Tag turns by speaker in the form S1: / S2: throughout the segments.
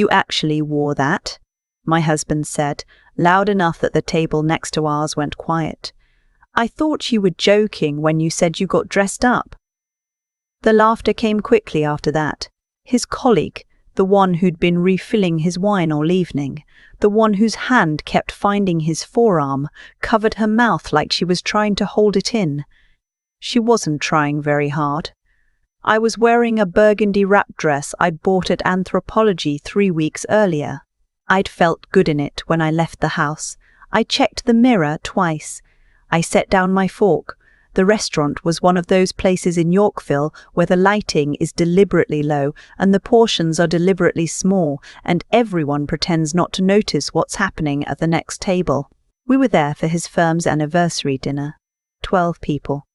S1: "You actually wore that?" my husband said, loud enough that the table next to ours went quiet. "I thought you were joking when you said you got dressed up." The laughter came quickly after that. His colleague, the one who'd been refilling his wine all evening, the one whose hand kept finding his forearm, covered her mouth like she was trying to hold it in. She wasn't trying very hard. I was wearing a burgundy wrap dress I'd bought at Anthropology 3 weeks earlier. I'd felt good in it when I left the house. I checked the mirror twice. I set down my fork. The restaurant was one of those places in Yorkville where the lighting is deliberately low and the portions are deliberately small, and everyone pretends not to notice what's happening at the next table. We were there for his firm's anniversary dinner. 12 people.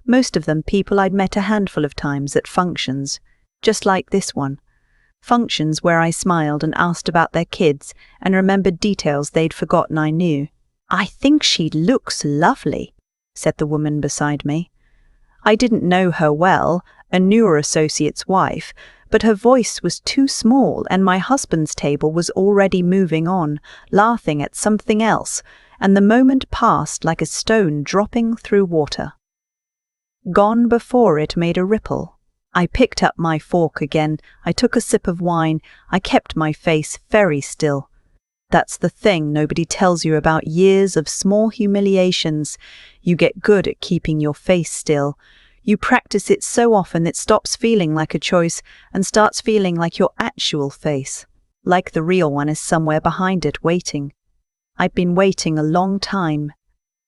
S1: Most of them people I'd met a handful of times at functions, just like this one. Functions where I smiled and asked about their kids and remembered details they'd forgotten I knew. "I think she looks lovely," said the woman beside me. I didn't know her well, a newer associate's wife, but her voice was too small and my husband's table was already moving on, laughing at something else, and the moment passed like a stone dropping through water. Gone before it made a ripple. I picked up my fork again. I took a sip of wine. I kept my face very still. That's the thing nobody tells you about years of small humiliations. You get good at keeping your face still. You practice it so often it stops feeling like a choice and starts feeling like your actual face, like the real one is somewhere behind it waiting. I'd been waiting a long time.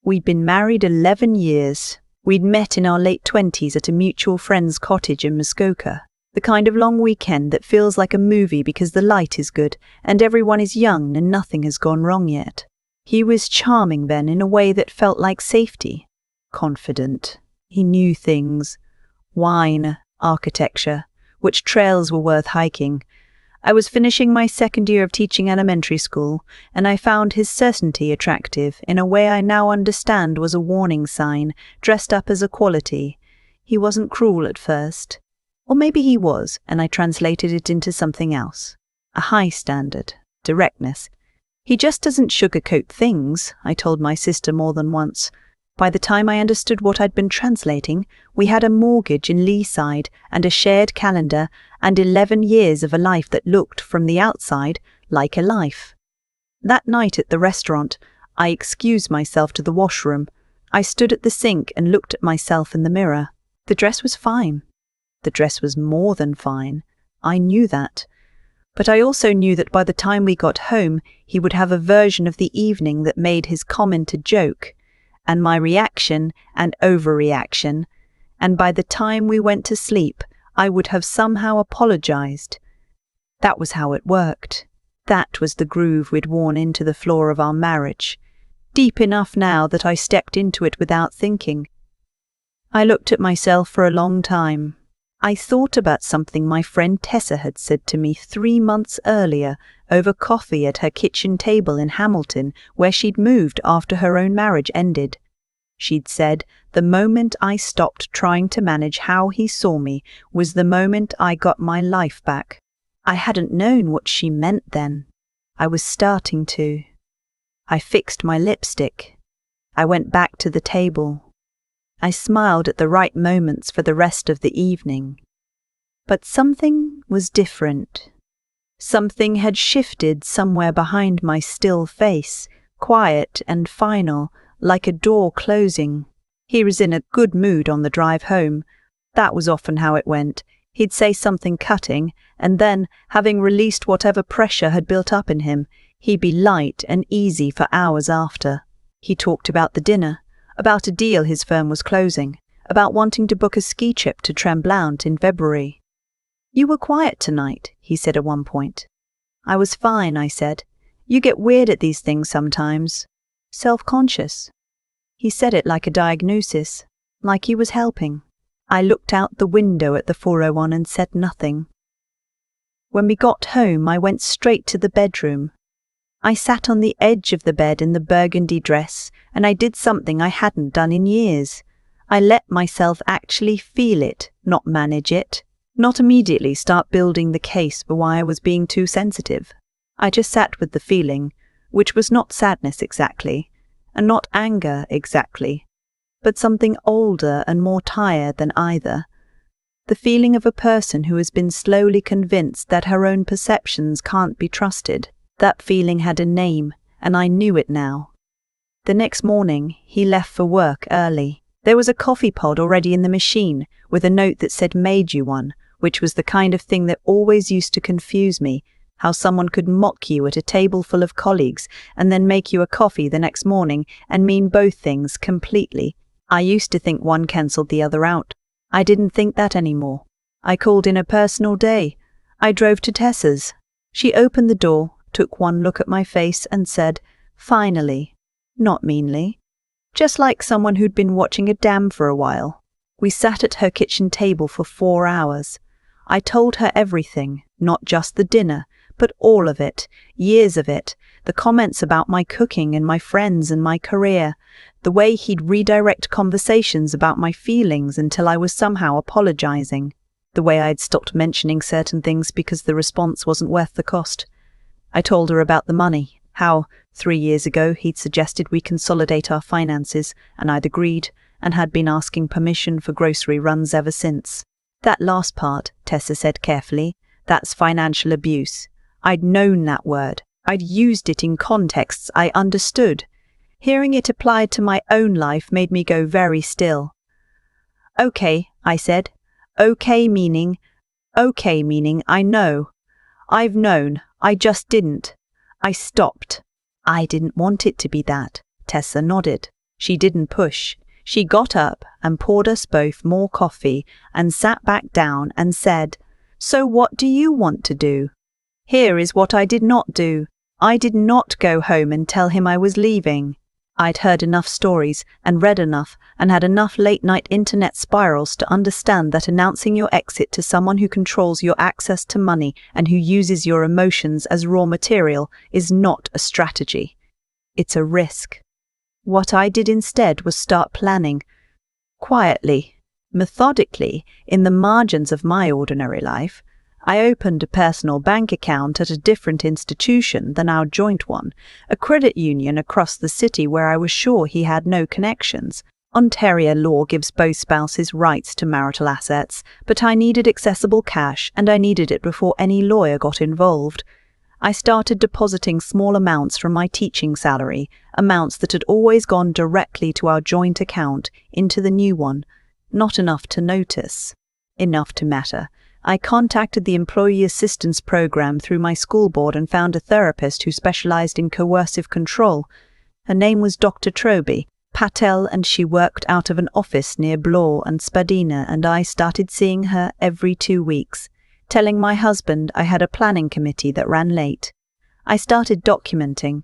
S1: We'd been married 11 years. We'd met in our late 20s at a mutual friend's cottage in Muskoka. The kind of long weekend that feels like a movie because the light is good and everyone is young and nothing has gone wrong yet. He was charming then in a way that felt like safety. Confident. He knew things. Wine, architecture, which trails were worth hiking. I was finishing my second year of teaching elementary school, and I found his certainty attractive in a way I now understand was a warning sign, dressed up as a quality. He wasn't cruel at first. Or maybe he was, and I translated it into something else. A high standard, directness. He just doesn't sugarcoat things, I told my sister more than once. By the time I understood what I'd been translating, we had a mortgage in Leaside and a shared calendar and 11 years of a life that looked, from the outside, like a life. That night at the restaurant, I excused myself to the washroom. I stood at the sink and looked at myself in the mirror. The dress was fine. The dress was more than fine. I knew that. But I also knew that by the time we got home, he would have a version of the evening that made his comment a joke, and my reaction an overreaction, and by the time we went to sleep, I would have somehow apologized. That was how it worked. That was the groove we'd worn into the floor of our marriage, deep enough now that I stepped into it without thinking. I looked at myself for a long time. I thought about something my friend Tessa had said to me 3 months earlier over coffee at her kitchen table in Hamilton, where she'd moved after her own marriage ended. She'd said, the moment I stopped trying to manage how he saw me was the moment I got my life back. I hadn't known what she meant then. I was starting to. I fixed my lipstick. I went back to the table. I smiled at the right moments for the rest of the evening. But something was different. Something had shifted somewhere behind my still face, quiet and final, like a door closing. He was in a good mood on the drive home. That was often how it went. He'd say something cutting, and then, having released whatever pressure had built up in him, he'd be light and easy for hours after. He talked about the dinner, about a deal his firm was closing, about wanting to book a ski trip to Tremblant in February. "You were quiet tonight," he said at one point. "I was fine," I said. "You get weird at these things sometimes. Self-conscious." He said it like a diagnosis, like he was helping. I looked out the window at the 401 and said nothing. When we got home, I went straight to the bedroom. I sat on the edge of the bed in the burgundy dress, and I did something I hadn't done in years. I let myself actually feel it, not manage it. Not immediately start building the case for why I was being too sensitive. I just sat with the feeling, which was not sadness exactly, and not anger exactly, but something older and more tired than either. The feeling of a person who has been slowly convinced that her own perceptions can't be trusted. That feeling had a name, and I knew it now. The next morning, he left for work early. There was a coffee pod already in the machine, with a note that said "made you one," which was the kind of thing that always used to confuse me, how someone could mock you at a table full of colleagues and then make you a coffee the next morning and mean both things completely. I used to think one cancelled the other out. I didn't think that anymore. I called in a personal day. I drove to Tessa's. She opened the door, took one look at my face and said, "Finally." Not meanly. Just like someone who'd been watching a dam for a while. We sat at her kitchen table for 4 hours. I told her everything, not just the dinner, but all of it, years of it, the comments about my cooking and my friends and my career, the way he'd redirect conversations about my feelings until I was somehow apologizing, the way I'd stopped mentioning certain things because the response wasn't worth the cost. I told her about the money, how 3 years ago he'd suggested we consolidate our finances, and I'd agreed, and had been asking permission for grocery runs ever since. That last part, Tessa said carefully, that's financial abuse. I'd known that word. I'd used it in contexts I understood. Hearing it applied to my own life made me go very still. "Okay," I said. Okay meaning I know. I've known, I just didn't. I stopped. I didn't want it to be that. Tessa nodded. She didn't push. She got up and poured us both more coffee and sat back down and said, "So what do you want to do?" Here is what I did not do. I did not go home and tell him I was leaving. I'd heard enough stories and read enough and had enough late-night internet spirals to understand that announcing your exit to someone who controls your access to money and who uses your emotions as raw material is not a strategy. It's a risk. What I did instead was start planning, quietly, methodically, in the margins of my ordinary life. I opened a personal bank account at a different institution than our joint one, a credit union across the city where I was sure he had no connections. Ontario law gives both spouses rights to marital assets, but I needed accessible cash and I needed it before any lawyer got involved. I started depositing small amounts from my teaching salary, amounts that had always gone directly to our joint account, into the new one. Not enough to notice. Enough to matter. I contacted the Employee Assistance Program through my school board and found a therapist who specialized in coercive control. Her name was Dr. Troby Patel, and she worked out of an office near Bloor and Spadina, and I started seeing her every 2 weeks, telling my husband I had a planning committee that ran late. I started documenting.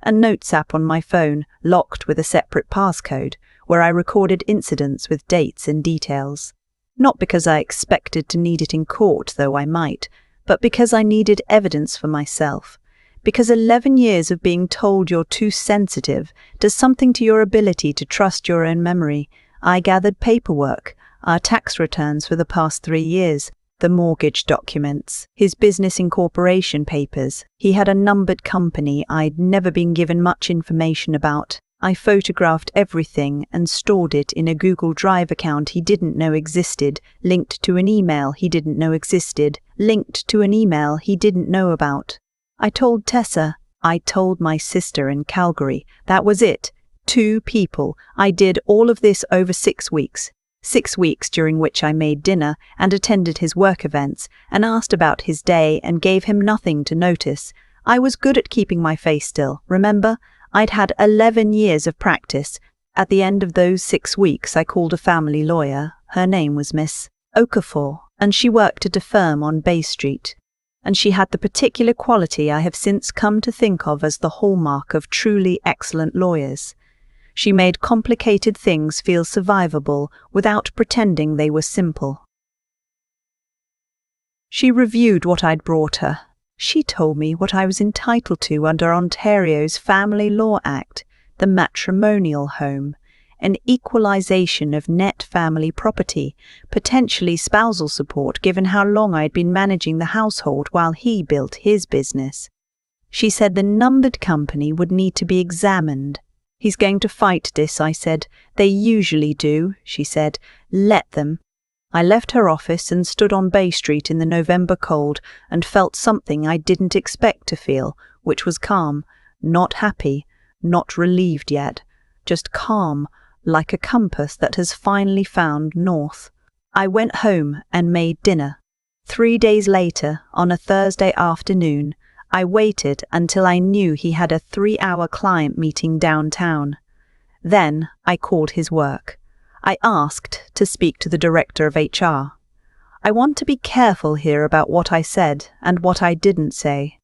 S1: A notes app on my phone, locked with a separate passcode, where I recorded incidents with dates and details. Not because I expected to need it in court, though I might, but because I needed evidence for myself. Because 11 years of being told you're too sensitive does something to your ability to trust your own memory. I gathered paperwork, our tax returns for the past 3 years, the mortgage documents, his business incorporation papers. He had a numbered company I'd never been given much information about. I photographed everything and stored it in a Google Drive account he didn't know existed, linked to an email he didn't know existed, linked to an email he didn't know about. I told Tessa. I told my sister in Calgary. That was it. 2 people. I did all of this over 6 weeks. 6 weeks during which I made dinner and attended his work events and asked about his day and gave him nothing to notice. I was good at keeping my face still, remember? I'd had 11 years of practice. At the end of those 6 weeks I called a family lawyer. Her name was Miss Okafor, and she worked at a firm on Bay Street. And she had the particular quality I have since come to think of as the hallmark of truly excellent lawyers. She made complicated things feel survivable without pretending they were simple. She reviewed what I'd brought her. She told me what I was entitled to under Ontario's Family Law Act, the matrimonial home, an equalization of net family property, potentially spousal support given how long I'd been managing the household while he built his business. She said the numbered company would need to be examined. He's going to fight this, I said. They usually do, she said. Let them. I left her office and stood on Bay Street in the November cold and felt something I didn't expect to feel, which was calm, not happy, not relieved yet, just calm, like a compass that has finally found north. I went home and made dinner. 3 days later, on a Thursday afternoon, I waited until I knew he had a 3-hour client meeting downtown. Then I called his work. I asked to speak to the director of HR. I want to be careful here about what I said and what I didn't say.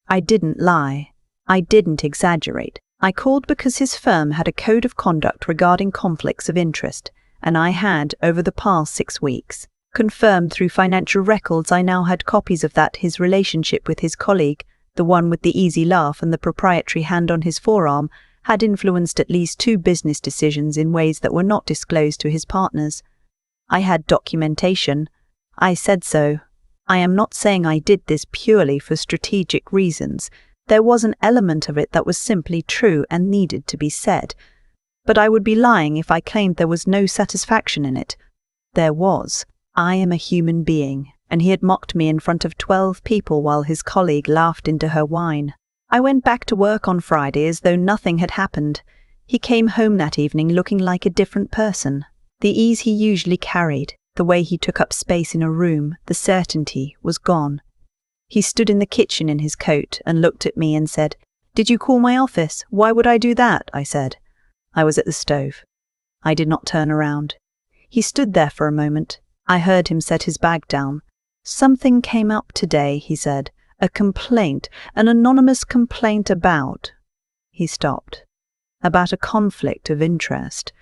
S1: I didn't lie. I didn't exaggerate. I called because his firm had a code of conduct regarding conflicts of interest, and I had, over the past 6 weeks, confirmed through financial records I now had copies of that his relationship with his colleague, the one with the easy laugh and the proprietary hand on his forearm, had influenced at least 2 business decisions in ways that were not disclosed to his partners. I had documentation. I said so. I am not saying I did this purely for strategic reasons. There was an element of it that was simply true and needed to be said. But I would be lying if I claimed there was no satisfaction in it. There was. I am a human being, and he had mocked me in front of 12 people while his colleague laughed into her wine. I went back to work on Friday as though nothing had happened. He came home that evening looking like a different person. The ease he usually carried, the way he took up space in a room, the certainty, was gone. He stood in the kitchen in his coat and looked at me and said, "Did you call my office? Why would I do that?" I said. I was at the stove. I did not turn around. He stood there for a moment. I heard him set his bag down. "Something came up today," he said. "A complaint, an anonymous complaint about—" He stopped. "About a conflict of interest."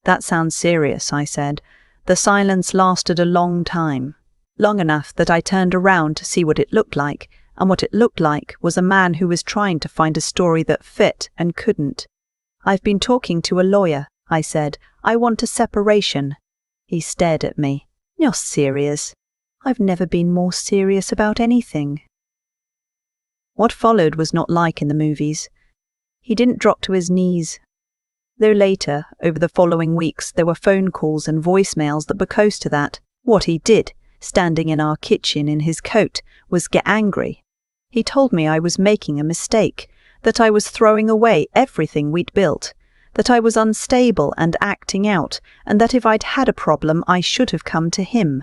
S1: "That sounds serious," I said. The silence lasted a long time. Long enough that I turned around to see what it looked like, and what it looked like was a man who was trying to find a story that fit and couldn't. "I've been talking to a lawyer," I said. "I want a separation." He stared at me. "You're serious?" "I've never been more serious about anything." What followed was not like in the movies. He didn't drop to his knees. Though later, over the following weeks, there were phone calls and voicemails that were close to that. What he did, standing in our kitchen in his coat, was get angry. He told me I was making a mistake, that I was throwing away everything we'd built, that I was unstable and acting out, and that if I'd had a problem I should have come to him.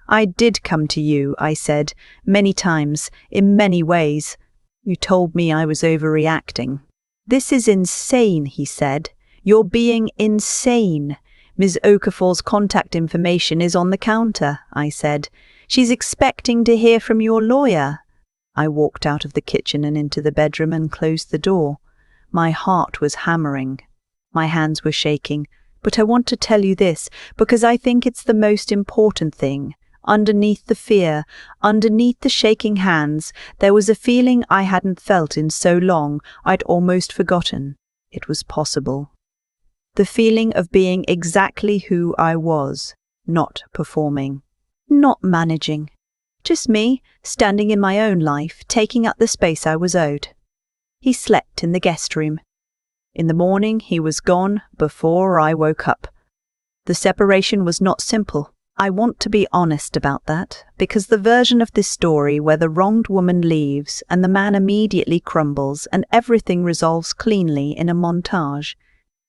S1: "I did come to you," I said, "many times, in many ways. You told me I was overreacting." "This is insane," he said. "You're being insane. Ms. Okafor's contact information is on the counter," I said. "She's expecting to hear from your lawyer." I walked out of the kitchen and into the bedroom and closed the door. My heart was hammering. My hands were shaking. But I want to tell you this, because I think it's the most important thing. Underneath the fear, underneath the shaking hands, there was a feeling I hadn't felt in so long I'd almost forgotten it was possible. The feeling of being exactly who I was, not performing, not managing. Just me, standing in my own life, taking up the space I was owed. He slept in the guest room. In the morning he was gone before I woke up. The separation was not simple. I want to be honest about that, because the version of this story where the wronged woman leaves and the man immediately crumbles and everything resolves cleanly in a montage,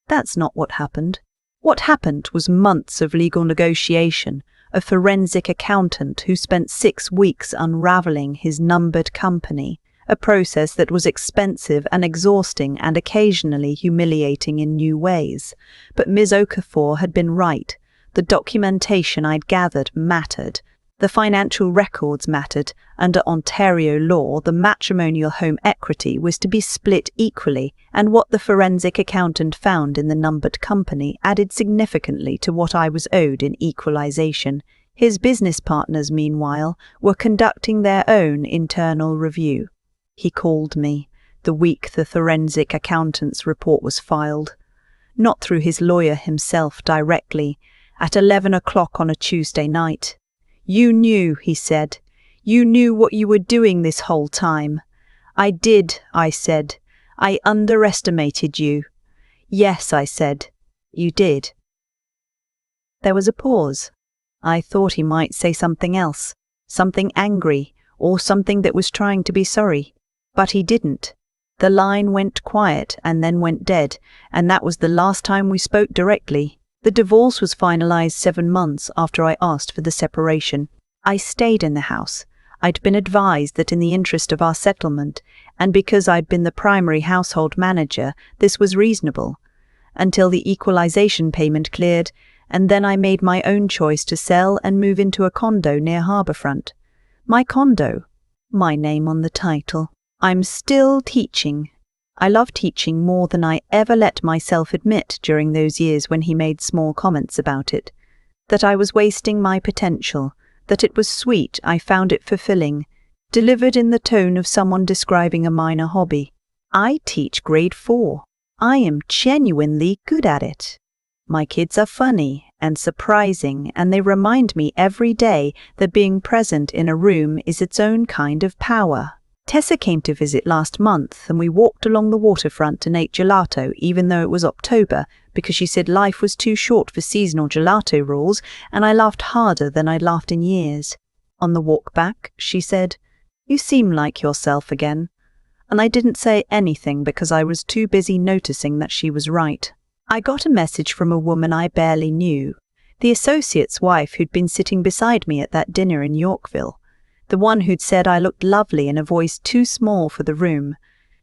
S1: that's not what happened. What happened was months of legal negotiation, a forensic accountant who spent 6 weeks unraveling his numbered company, a process that was expensive and exhausting and occasionally humiliating in new ways. But Ms. Okafor had been right. The documentation I'd gathered mattered. The financial records mattered. Under Ontario law, the matrimonial home equity was to be split equally, and what the forensic accountant found in the numbered company added significantly to what I was owed in equalization. His business partners, meanwhile, were conducting their own internal review. He called me the week the forensic accountant's report was filed. not through his lawyer himself directly, at 11 o'clock on a Tuesday night. "You knew," he said. "You knew what you were doing this whole time." "I did," I said. "I underestimated you." "Yes," I said. "You did." There was a pause. I thought he might say something else, something angry, or something that was trying to be sorry. But he didn't. The line went quiet and then went dead, and that was the last time we spoke directly. The divorce was finalized 7 months after I asked for the separation. I stayed in the house. I'd been advised that in the interest of our settlement, and because I'd been the primary household manager, this was reasonable, until the equalization payment cleared, and then I made my own choice to sell and move into a condo near Harbourfront. My condo, my name on the title. I'm still teaching. I love teaching more than I ever let myself admit during those years when he made small comments about it. That I was wasting my potential, that it was sweet, I found it fulfilling, delivered in the tone of someone describing a minor hobby. I teach grade 4. I am genuinely good at it. My kids are funny and surprising, and they remind me every day that being present in a room is its own kind of power. Tessa came to visit last month, and we walked along the waterfront and ate gelato even though it was October, because she said life was too short for seasonal gelato rules, and I laughed harder than I'd laughed in years. On the walk back, she said, "You seem like yourself again." And I didn't say anything because I was too busy noticing that she was right. I got a message from a woman I barely knew, the associate's wife who'd been sitting beside me at that dinner in Yorkville. The one who'd said I looked lovely in a voice too small for the room.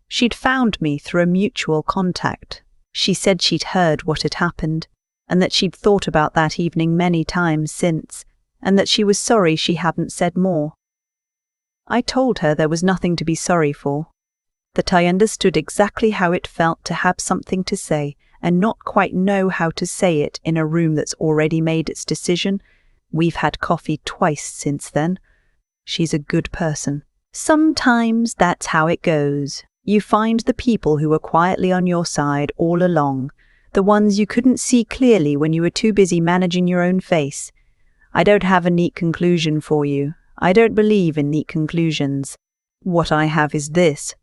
S1: She'd found me through a mutual contact. She said she'd heard what had happened, and that she'd thought about that evening many times since, and that she was sorry she hadn't said more. I told her there was nothing to be sorry for, that I understood exactly how it felt to have something to say and not quite know how to say it in a room that's already made its decision. We've had coffee twice since then. She's a good person. Sometimes that's how it goes. You find the people who are quietly on your side all along, the ones you couldn't see clearly when you were too busy managing your own face. I don't have a neat conclusion for you. I don't believe in neat conclusions. What I have is this: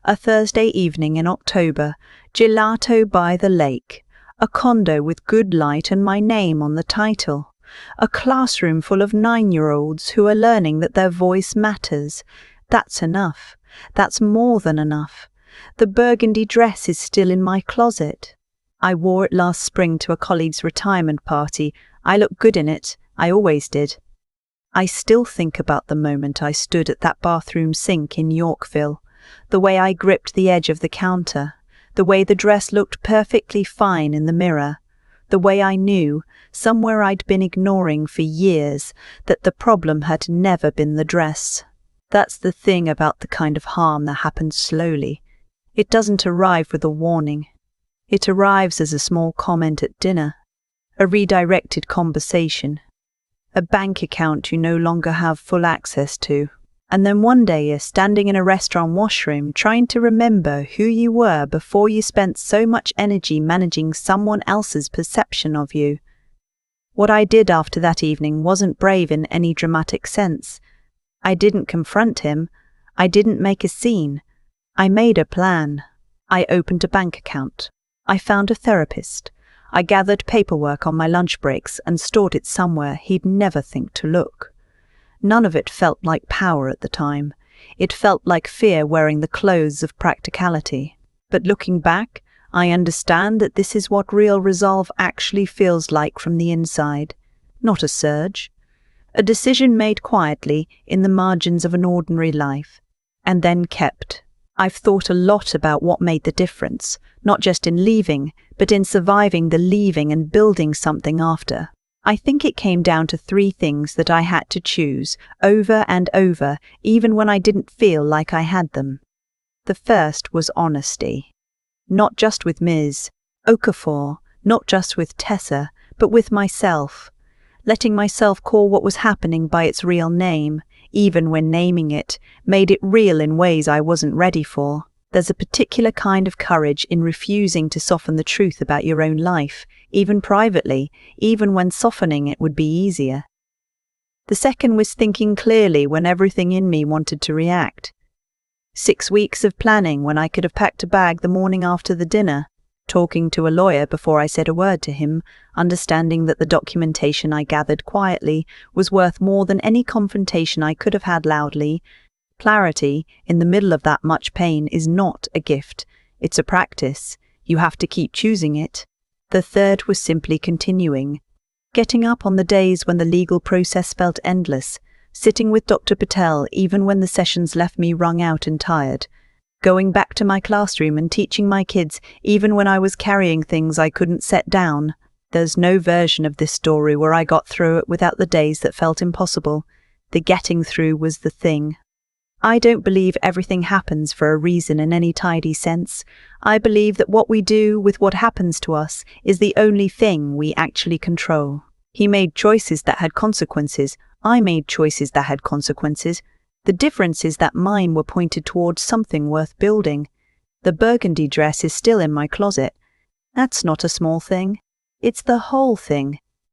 S1: a Thursday evening in October, gelato by the lake, a condo with good light and my name on the title. A classroom full of 9-year-olds who are learning that their voice matters. That's enough. That's more than enough. The burgundy dress is still in my closet. I wore it last spring to a colleague's retirement party. I look good in it. I always did. I still think about the moment I stood at that bathroom sink in Yorkville, the way I gripped the edge of the counter, the way the dress looked perfectly fine in the mirror, the way I knew, somewhere I'd been ignoring for years, that the problem had never been the dress. That's the thing about the kind of harm that happens slowly. It doesn't arrive with a warning. It arrives as a small comment at dinner, a redirected conversation, a bank account you no longer have full access to. And then one day you're standing in a restaurant washroom trying to remember who you were before you spent so much energy managing someone else's perception of you. What I did after that evening wasn't brave in any dramatic sense. I didn't confront him. I didn't make a scene. I made a plan. I opened a bank account. I found a therapist. I gathered paperwork on my lunch breaks and stored it somewhere he'd never think to look. None of it felt like power at the time. It felt like fear wearing the clothes of practicality. But looking back, I understand that this is what real resolve actually feels like from the inside. Not a surge. A decision made quietly in the margins of an ordinary life, and then kept. I've thought a lot about what made the difference, not just in leaving, but in surviving the leaving and building something after. I think it came down to 3 things that I had to choose, over and over, even when I didn't feel like I had them. The first was honesty. Not just with Ms. Okafor, not just with Tessa, but with myself. Letting myself call what was happening by its real name, even when naming it, made it real in ways I wasn't ready for. There's a particular kind of courage in refusing to soften the truth about your own life, even privately, even when softening it would be easier. The second was thinking clearly when everything in me wanted to react. 6 weeks of planning when I could have packed a bag the morning after the dinner, talking to a lawyer before I said a word to him, understanding that the documentation I gathered quietly was worth more than any confrontation I could have had loudly. Clarity, in the middle of that much pain, is not a gift. It's a practice. You have to keep choosing it. The third was simply continuing. Getting up on the days when the legal process felt endless, sitting with Dr. Patel even when the sessions left me wrung out and tired, going back to my classroom and teaching my kids even when I was carrying things I couldn't set down. There's no version of this story where I got through it without the days that felt impossible. The getting through was the thing. I don't believe everything happens for a reason in any tidy sense. I believe that what we do with what happens to us is the only thing we actually control. He made choices that had consequences. I made choices that had consequences. The difference is that mine were pointed towards something worth building. The burgundy dress is still in my closet. That's not a small thing. It's the whole thing.